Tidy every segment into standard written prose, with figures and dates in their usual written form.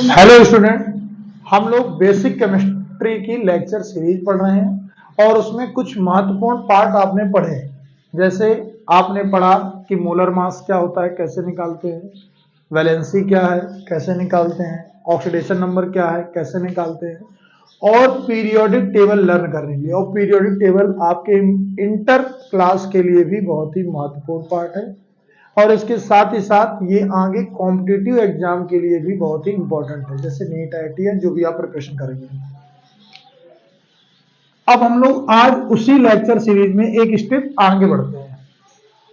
Hello student, हम लोग basic chemistry की लेक्चर सीरीज पढ़ रहे हैं और उसमें कुछ महत्वपूर्ण पार्ट आपने पढ़े। जैसे आपने पढ़ा कि मोलर मास क्या होता है, कैसे निकालते हैं, वैलेंसी क्या है, कैसे निकालते हैं, ऑक्सीडेशन नंबर क्या है, कैसे निकालते हैं, और पीरियोडिक टेबल लर्न करने के लिए। और पीरियोडिक टेबल आपके इंटर क्लास के लिए भी बहुत ही महत्वपूर्ण पार्ट है और इसके साथ ही साथ ये आगे कॉम्पिटिटिव एग्जाम के लिए भी बहुत ही इंपॉर्टेंट है, जैसे नीट IIT जो भी आप प्रिपरेशन करेंगे। अब हम लोग आज उसी लेक्चर सीरीज में एक स्टेप आगे बढ़ते हैं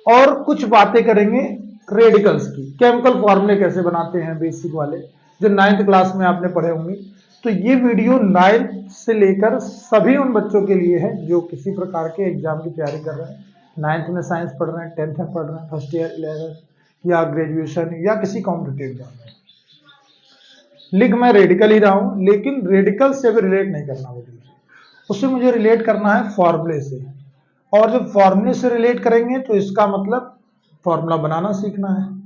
और कुछ बातें करेंगे रेडिकल्स की। केमिकल फॉर्मूले कैसे बनाते हैं बेसिक वाले, जो 9th क्लास में आपने पढ़े होंगे। तो ये वीडियो 9th से लेकर सभी उन बच्चों के लिए है जो किसी प्रकार के एग्जाम की तैयारी कर रहे हैं। 9th में साइंस पढ़ रहे हैं, 10th में पढ़ रहे हैं, फर्स्ट ईयर 11th या ग्रेजुएशन या किसी कॉम्पिटिटिव एग्जाम में। लिख मैं रेडिकल ही रहा हूं, लेकिन रेडिकल से भी रिलेट नहीं करना मुझे, उससे मुझे रिलेट करना है फॉर्मूले से। और जब फॉर्मूले से रिलेट करेंगे तो इसका मतलब फॉर्मूला बनाना सीखना है।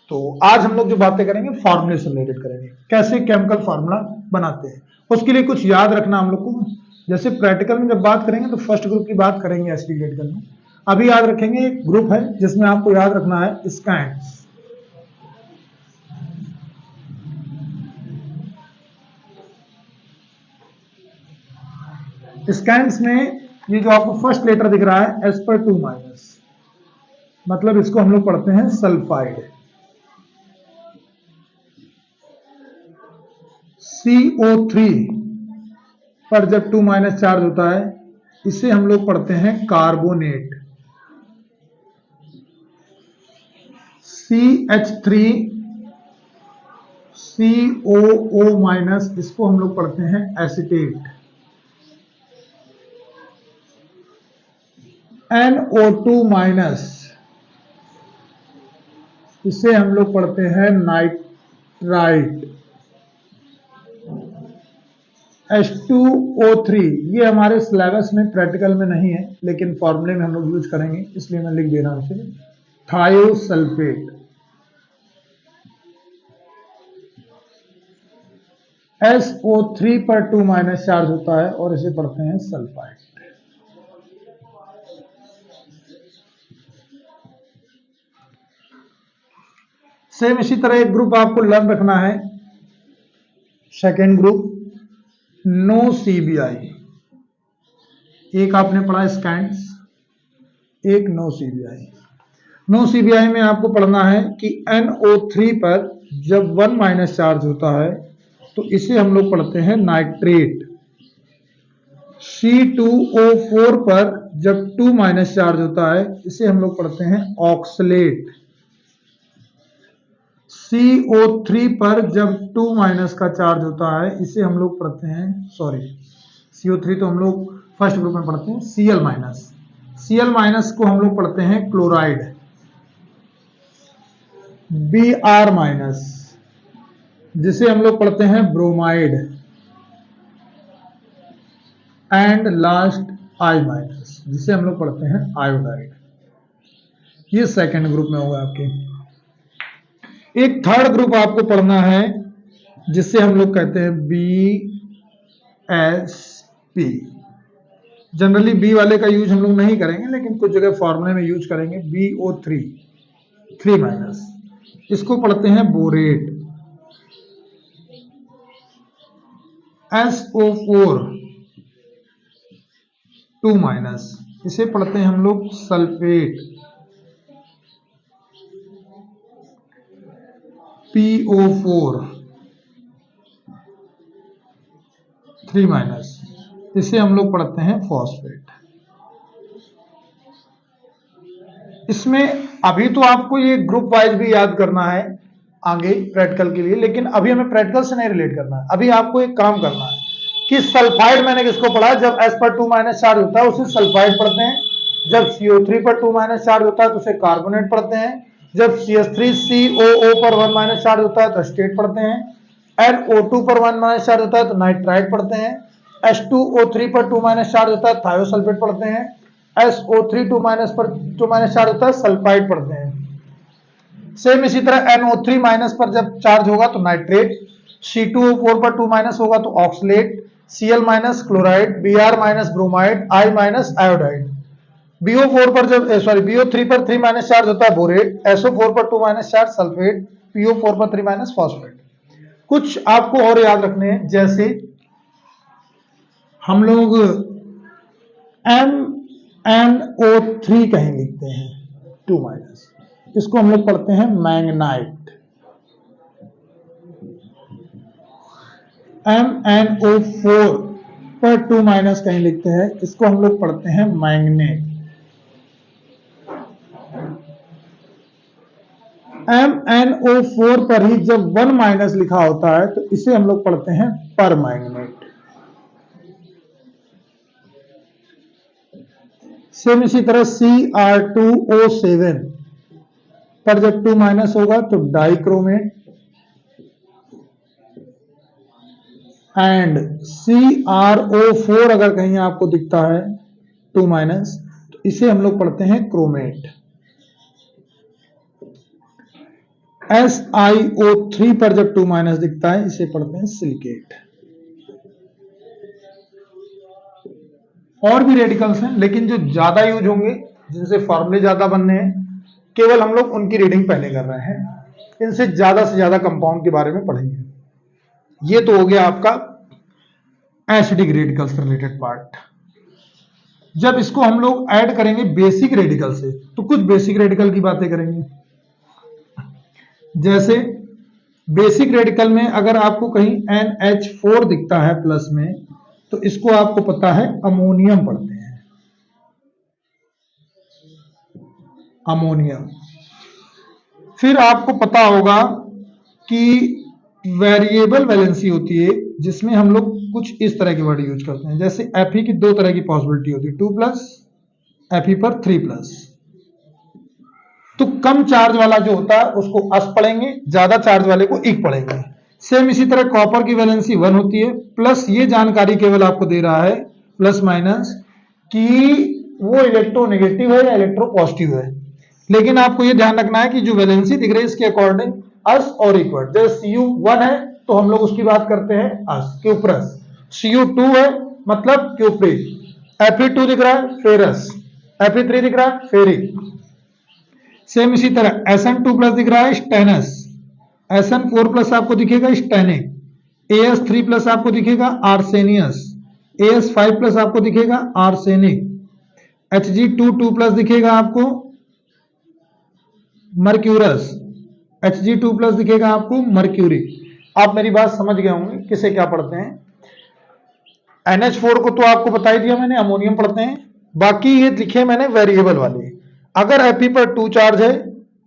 तो आज हम लोग जो बातें करेंगे फॉर्मूले से रिलेटेड करेंगे, कैसे केमिकल फॉर्मूला बनाते हैं। उसके लिए कुछ याद रखना हम लोग को। जैसे प्रैक्टिकल में जब बात करेंगे तो फर्स्ट ग्रुप की बात करेंगे एसिडिक रेडिकल में। अभी याद रखेंगे एक ग्रुप है जिसमें आपको याद रखना है स्कैंड्स। स्कैंड्स में ये जो आपको फर्स्ट लेटर दिख रहा है Sp2-, मतलब इसको हम लोग पढ़ते हैं सल्फाइड। CO3 पर जब 2- चार्ज होता है इसे हम लोग पढ़ते हैं कार्बोनेट। CH3COO- इसको हम लोग पढ़ते हैं एसीटेट। NO2- इसे हम लोग पढ़ते हैं नाइट्राइट। H2O3 ये हमारे सिलेबस में प्रैक्टिकल में नहीं है, लेकिन फॉर्मूले में हम लोग यूज करेंगे, इसलिए मैं लिख दे रहा हूं इसे थायोसल्फेट। SO3 पर 2- चार्ज होता है और इसे पढ़ते हैं सल्फाइड। सेम इसी तरह एक ग्रुप आपको लर्न रखना है, सेकेंड ग्रुप नो CBI। एक आपने पढ़ा स्कैंड्स, एक नो CBI। नो CBI में आपको पढ़ना है कि NO3 पर जब 1- चार्ज होता है तो इसे हम लोग पढ़ते हैं नाइट्रेट। C2O4 पर जब 2- चार्ज होता है इसे हम लोग पढ़ते हैं ऑक्सलेट। CO3 पर जब 2- का चार्ज होता है इसे हम लोग पढ़ते हैं, CO3 तो हम लोग फर्स्ट ग्रुप में पढ़ते हैं Cl- को हम लोग पढ़ते हैं क्लोराइड। Br- जिसे हम लोग पढ़ते हैं ब्रोमाइड। एंड लास्ट I- जिसे हम लोग पढ़ते हैं आयोडाइड। ये सेकेंड ग्रुप में होगा आपके। एक थर्ड ग्रुप आपको पढ़ना है जिसे हम लोग कहते हैं BSP। जनरली बी वाले का यूज हम लोग नहीं करेंगे, लेकिन कुछ जगह फॉर्मूले में यूज करेंगे। BO3 3-, इसको पढ़ते हैं बोरेट। SO4 2-, इसे पढ़ते हैं हम लोग सल्फेट। PO4 3-, इसे हम लोग पढ़ते हैं फॉस्फेट। इसमें अभी तो आपको ये ग्रुप वाइज भी याद करना है आगे प्रैक्टिकल के लिए, लेकिन अभी हमें प्रैक्टिकल से नहीं रिलेट करना है। अभी आपको एक काम करना है कि सल्फाइड मैंने किसको पढ़ा, जब S पर 2- चार्ज होता है उसे सल्फाइड पढ़ते हैं। जब CO3 पर 2- चार्ज होता है तो उसे कार्बोनेट पढ़ते हैं। जब CH3COO पर 1- चार्ज होता है तो एसीटेट पढ़ते हैं। NO2 पर 1- चार्ज होता है तो नाइट्राइट पढ़ते हैं। H2O3 पर 2- चार्ज होता है थायोसल्फेट पढ़ते हैं। SO3 2 माइनस पर 2 माइनस चार्ज होता है, सल्फाइड पढ़ते हैं। सेम इसी तरह NO3 माइनस पर जब चार्ज होगा तो नाइट्रेट, C2O4 पर 2 माइनस होगा तो oxalate, Cl minus chloride, Br minus bromide, I minus iodide. BO4 पर जब BO3 पर 3 माइनस चार्ज होता है बोरेट, SO4 पर 2 माइनस चार्ज सल्फेट, PO4 पर 3 माइनस फॉस्फेट। कुछ आपको और याद रखने हैं, जैसे हम लोग MnO3 कहीं लिखते हैं 2 माइनस, इसको हम लोग पढ़ते हैं मैंगनाइट। MnO4 पर 2 माइनस कहीं लिखते हैं, इसको हम लोग पढ़ते हैं मैंगनेट। MnO4 पर ही जब 1 माइनस लिखा होता है तो इसे हम लोग पढ़ते हैं परमैंगनेट। सेम इसी तरह Cr2O7 पर जब 2 माइनस होगा तो डाइक्रोमेट, एंड CrO4 अगर कहीं आपको दिखता है 2 माइनस तो इसे हम लोग पढ़ते हैं क्रोमेट। SiO3 पर जब 2 माइनस दिखता है इसे पढ़ते हैं सिलिकेट। और भी रेडिकल्स हैं, लेकिन जो ज्यादा यूज होंगे, जिनसे फॉर्मूले ज्यादा बनने हैं, केवल हम लोग उनकी रीडिंग पहले कर रहे हैं। इनसे ज्यादा कंपाउंड के बारे में पढ़ेंगे। ये तो हो गया आपका एसिडिक रेडिकल्स से रिलेटेड पार्ट। जब इसको हम लोग ऐड करेंगे बेसिक रेडिकल से, तो कुछ बेसिक रेडिकल की बातें करेंगे। जैसे बेसिक रेडिकल में अगर आपको कहीं NH4 दिखता है प्लस में, तो इसको आपको पता है अमोनियम पढ़ते हैं, अमोनियम। फिर आपको पता होगा कि वेरिएबल वैलेंसी होती है, जिसमें हम लोग कुछ इस तरह के वर्ड यूज करते हैं। जैसे Fe की दो तरह की पॉसिबिलिटी होती है, 2+ Fe पर 3+। तो कम चार्ज वाला जो होता है उसको अस पढ़ेंगे, ज्यादा चार्ज वाले को इक पढ़ेंगे। सेम इसी तरह कॉपर की वैलेंसी 1 होती है, प्लस ये जानकारी केवल आपको दे रहा है प्लस माइनस कि वो इलेक्ट्रोनेगेटिव है या इलेक्ट्रोपॉजिटिव है। लेकिन आपको ये ध्यान रखना है कि जो वैलेंसी दिख रही है इसके अकॉर्डिंग अस और इक्वल। जैसे Cu1 है तो हम लोग उसकी बात करते हैं अस, क्यूप्रस। Cu2 है मतलब क्यूप्रिक। Fe2 दिख रहा है फेरस, Fe3 दिख रहा है फेरिक। सेम इसी तरह Sn2+ दिख रहा है स्टेनस, Sn4+ आपको दिखेगा स्टेनिक, As3+ आपको दिखेगा आर्सेनियस, As5+ आपको दिखेगा आर्सेनिक, Hg2+ दिखेगा आपको मर्क्यूरस, Hg2+ दिखेगा आपको मर्क्यूरी। आप मेरी बात समझ गए होंगे किसे क्या पढ़ते हैं। NH4 को तो आपको बता ही दिया मैंने, अमोनियम पढ़ते हैं। बाकी ये लिखे मैंने वेरिएबल वाले। अगर Fe पर 2 चार्ज है,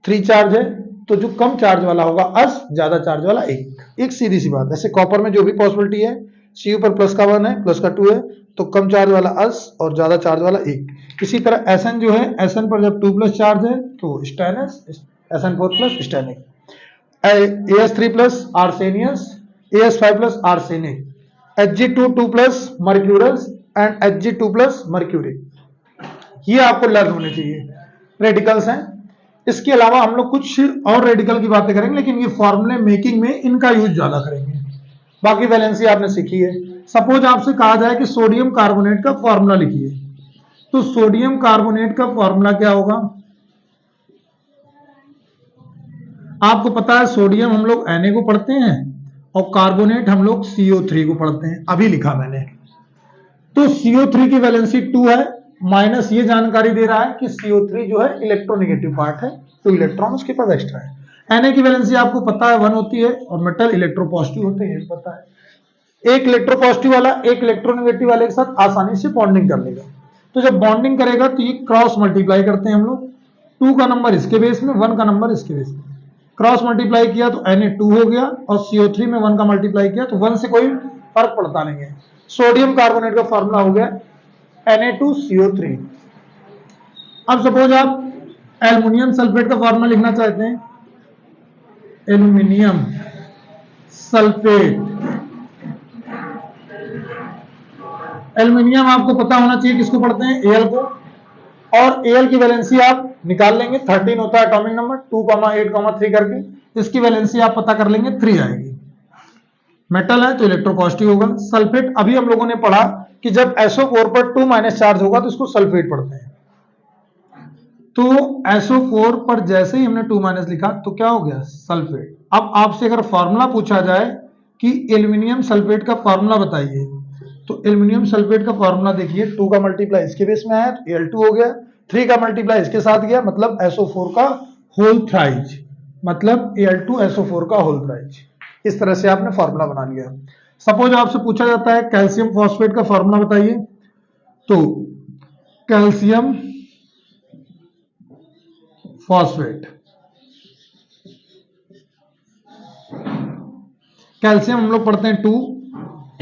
3 चार्ज है, तो जो कम चार्ज वाला होगा अस, ज्यादा चार्ज वाला एक सीधी सी बात। ऐसे कॉपर में जो भी पॉसिबिलिटी है, Cu पर प्लस का 1 है, प्लस का 2 है, तो कम चार्ज वाला अस और ज्यादा चार्ज वाला एक। इसी तरह Sn जो है, Sn पर जब 2+ चार्ज है तो stannous, Sn4+ Stenik, As3+ आर्सेनियस, As5+ arsenic, Hg2 mercurous and Hg2 mercury. ये आपको लर्न होने चाहिए, रेडिकल्स हैं। इसके अलावा हम लोग कुछ और रेडिकल की बातें करेंगे, लेकिन ये फॉर्मूले मेकिंग में इनका यूज ज्यादा करेंगे। बाकी वैलेंसी आपने सीखी है। सपोज आपसे कहा जाए कि सोडियम कार्बोनेट का फॉर्मूला लिखिए, तो सोडियम कार्बोनेट का फॉर्मूला क्या होगा? आपको पता है सोडियम हम लोग Na को पढ़ते हैं और कार्बोनेट हम लोग CO3 को पढ़ते हैं, अभी लिखा मैंने। तो CO3 की वैलेंसी 2 है, माइनस ये जानकारी दे रहा है कि CO3 जो है इलेक्ट्रोनेगेटिव पार्ट है, 2 इलेक्ट्रॉन उसके पास एक्स्ट्रा है। Na की वैलेंसी आपको पता है 1 होती है, और मेटल इलेक्ट्रोपॉजिटिव होते हैं, पता है। एक इलेक्ट्रोपॉजिटिव वाला एक इलेक्ट्रोनेगेटिव वाले के साथ आसानी से बॉन्डिंग कर लेगा। तो जब बॉन्डिंग करेगा तो ये क्रॉस मल्टीप्लाई करते हैं हम लोग, 2 का नंबर इसके बेस में, 1 का नंबर इसके बेस में। क्रॉस मल्टीप्लाई किया तो Na2 हो गया, और CO3 में 1 का मल्टीप्लाई किया तो 1 से कोई फर्क पड़ता नहीं है। सोडियम कार्बोनेट का फॉर्मूला हो गया Na2CO3। अब सपोज आप एल्युमिनियम सल्फेट का फॉर्मूला लिखना चाहते हैं, एल्युमिनियम सल्फेट। एल्युमिनियम आपको पता होना चाहिए किसको पढ़ते हैं, Al को। और Al की वैलेंसी आप निकाल लेंगे, 13 होता है एटॉमिक नंबर, 2,8,3 करके इसकी वैलेंसी आप पता कर लेंगे, 3 आएगी। मेटल है तो इलेक्ट्रोपॉजिटिव होगा। सल्फेट, अभी हम लोगों ने पढ़ा कि जब SO4 पर 2- चार्ज होगा तो इसको सल्फेट पढ़ते हैं। तो SO4 पर जैसे ही हमने 2- लिखा तो क्या हो गया, सल्फेट। अब आपसे अगर फॉर्मूला पूछा जाए कि एल्यूमिनियम सल्फेट का फॉर्मूला बताइए, तो एल्यूमिनियम सल्फेट का फॉर्मूला देखिए, 2 का मल्टीप्लाई इसके बेस में आया तो Al2 हो गया, 3 का मल्टीप्लाई इसके साथ गया मतलब SO4 का होल थ्राइज, मतलब Al2SO4 का होल थ्राइज। इस तरह से आपने फॉर्मूला बना लिया। सपोज आपसे पूछा जाता है कैल्शियम फॉस्फेट का फॉर्मूला बताइए, तो कैल्शियम फॉस्फेट, कैल्शियम हम लोग पढ़ते हैं 2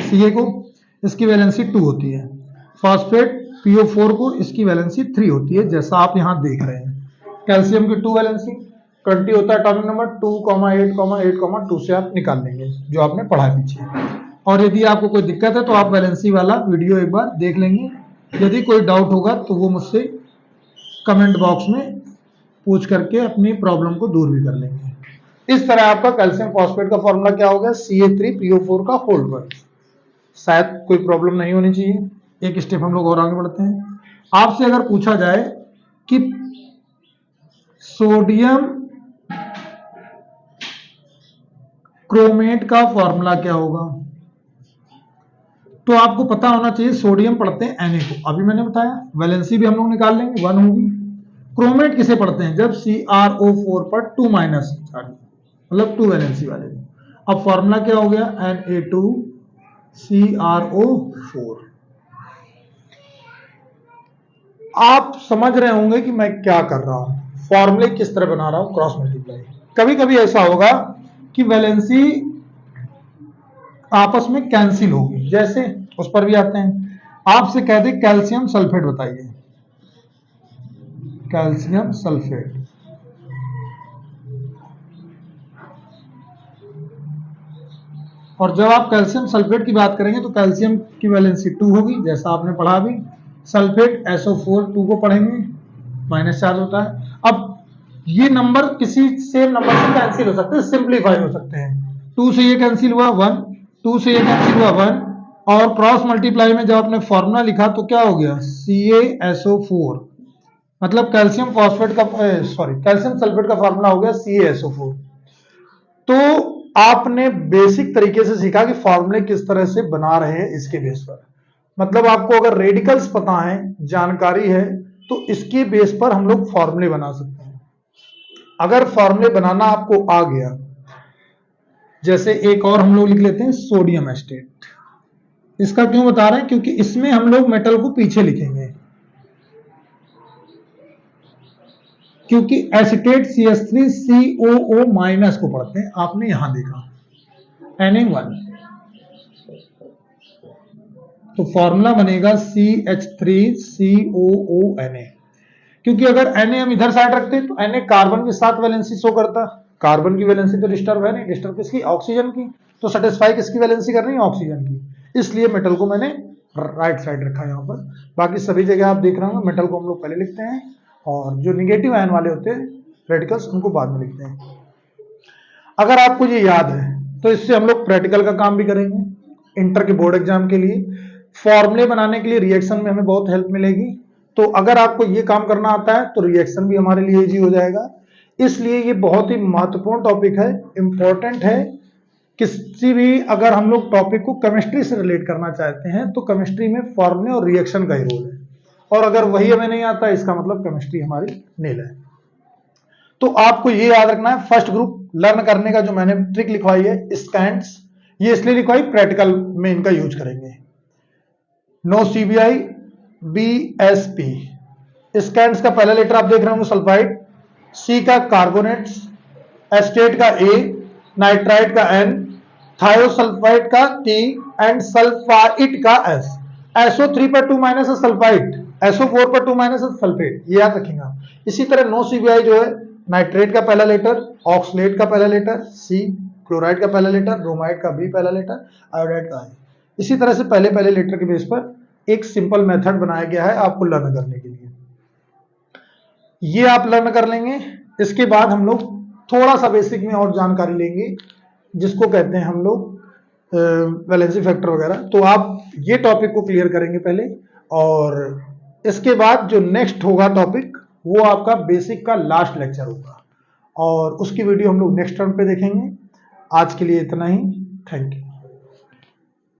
Ca को, इसकी वैलेंसी 2 होती है। फॉस्फेट PO4 को, इसकी वैलेंसी 3 होती है, जैसा आप यहां देख रहे हैं। कैल्शियम की 2 वैलेंसी 20 होता है एटॉमिक नंबर, 2,8,8,2 से आप निकाल लेंगे जो आपने पढ़ा है पीछे। और यदि आपको कोई दिक्कत है तो आप वैलेंसी वाला वीडियो एक बार देख लेंगे। यदि कोई डाउट होगा तो वो मुझसे कमेंट बॉक्स में पूछ करके अपनी प्रॉब्लम को दूर भी कर लेंगे। इस तरह आपका कैल्शियम फॉस्फेट का फॉर्मूला क्या हो गया, Ca3PO4 का होल वर्ग। शायद कोई प्रॉब्लम नहीं होनी चाहिए। एक स्टेप हम लोग और आगे बढ़ते हैं। आपसे अगर पूछा जाए कि सोडियम क्रोमेट का फॉर्मूला क्या होगा, तो आपको पता होना चाहिए सोडियम पढ़ते हैं Na को, अभी मैंने बताया। वैलेंसी भी हम लोग निकाल लेंगे, 1 होगी। क्रोमेट किसे पढ़ते हैं, जब CrO4 पर 2- चार्ज, मतलब 2 वैलेंसी वाले। अब फॉर्मूला क्या हो गया, Na2CrO4। आप समझ रहे होंगे कि मैं क्या कर रहा हूं, फॉर्मूले किस तरह बना रहा हूं, क्रॉस मल्टीप्लाई। कभी कभी ऐसा होगा कि वैलेंसी आपस में कैंसिल होगी, जैसे उस पर भी आते हैं। आपसे कह दे कैल्शियम सल्फेट बताइए, कैल्शियम सल्फेट, और जब आप कैल्शियम सल्फेट की बात करेंगे तो कैल्शियम की वैलेंसी 2 होगी, जैसा आपने पढ़ा अभी। सल्फेट SO4 2 को पढ़ेंगे, माइनस चार्ज होता है। अब ये नंबर किसी सेम नंबर से कैंसिल हो सकते हैं, सिंप्लीफाई हो सकते हैं। 2 से ये कैंसिल हुआ 1, 2 से ये कैंसिल हुआ 1, और क्रॉस मल्टीप्लाई में जब आपने फॉर्मूला लिखा तो क्या हो गया, CaSO4, मतलब कैल्शियम फॉस्फेट का कैल्शियम सल्फेट का फॉर्मूला हो गया CaSO4। तो आपने बेसिक तरीके से सीखा कि फॉर्मूले किस तरह से बना रहे हैं इसके बेस पर। मतलब आपको अगर रेडिकल्स पता है, जानकारी है, तो इसके बेस पर हम लोग फॉर्मूले बना सकते हैं। अगर फॉर्मूले बनाना आपको आ गया, जैसे एक और हम लोग लिख लेते हैं सोडियम एस्टेट। इसका क्यों बता रहे हैं, क्योंकि इसमें हम लोग मेटल को पीछे लिखेंगे, क्योंकि एसिटेट CH3COO- को पढ़ते हैं, आपने यहां देखा Na1, तो फॉर्मूला बनेगा CH3COONA। क्योंकि अगर Na हम इधर साइड रखते तो Na कार्बन के साथ वैलेंसी शो करता, कार्बन की वैलेंसी तो डिस्टर्ब है नहीं, डिस्टर्ब किसकी, ऑक्सीजन की, तो सेटिस्फाई किसकी वैलेंसी कर रही है, ऑक्सीजन की। इसलिए मेटल को मैंने राइट साइड रखा है यहाँ पर। बाकी सभी जगह आप देख रहे होंगे मेटल को हम लोग पहले लिखते हैं, और जो निगेटिव आयन वाले होते हैं रेडिकल्स, उनको बाद में लिखते हैं। अगर आपको ये याद है तो इससे हम लोग प्रैक्टिकल का काम भी करेंगे इंटर के बोर्ड एग्जाम के लिए। फॉर्मूले बनाने के लिए रिएक्शन में हमें बहुत हेल्प मिलेगी। तो अगर आपको ये काम करना आता है तो रिएक्शन भी हमारे लिए इजी हो जाएगा। इसलिए ये बहुत ही महत्वपूर्ण टॉपिक है, इंपॉर्टेंट है। किसी भी अगर हम लोग टॉपिक को केमिस्ट्री से रिलेट करना चाहते हैं तो केमिस्ट्री में फॉर्मूले और रिएक्शन का ही रोल है, और अगर वही हमें नहीं आता इसका मतलब केमिस्ट्री हमारी नील है। तो आपको ये याद रखना है, फर्स्ट ग्रुप लर्न करने का जो मैंने ट्रिक लिखवाई है स्कैंड्स, ये इसलिए लिखवाई प्रैक्टिकल में इनका यूज करेंगे। नो CBI BSP, स्कैंड्स का पहला लेटर आप देख रहे होंगे सल्फाइड, C का कार्बोनेट्स, एस्टेट का A, नाइट्राइड का N, थायोसल्फाइड का T, एंड सल्फाइड का S। SO3 पर 2- है सल्फाइड, SO4 पर 2- है सल्फेट, ये याद रखेंगे। इसी तरह नो CBI जो है, नाइट्रेट का पहला लेटर, ऑक्सलेट का पहला लेटर C, क्लोराइड का पहला लेटर, ब्रोमाइड का B पहला लेटर, आयोडाइड का I। इसी तरह से पहले पहले लेटर के बेस पर एक सिंपल मेथड बनाया गया है आपको लर्न करने के लिए। ये आप लर्न कर लेंगे। इसके बाद हम लोग थोड़ा सा बेसिक में और जानकारी लेंगे, जिसको कहते हैं हम लोग वैलेंसी फैक्टर वगैरह। तो आप ये टॉपिक को क्लियर करेंगे पहले, और इसके बाद जो नेक्स्ट होगा टॉपिक वो आपका बेसिक का लास्ट लेक्चर होगा, और उसकी वीडियो हम लोग नेक्स्ट टर्म पे देखेंगे। आज के लिए इतना ही। Thank you.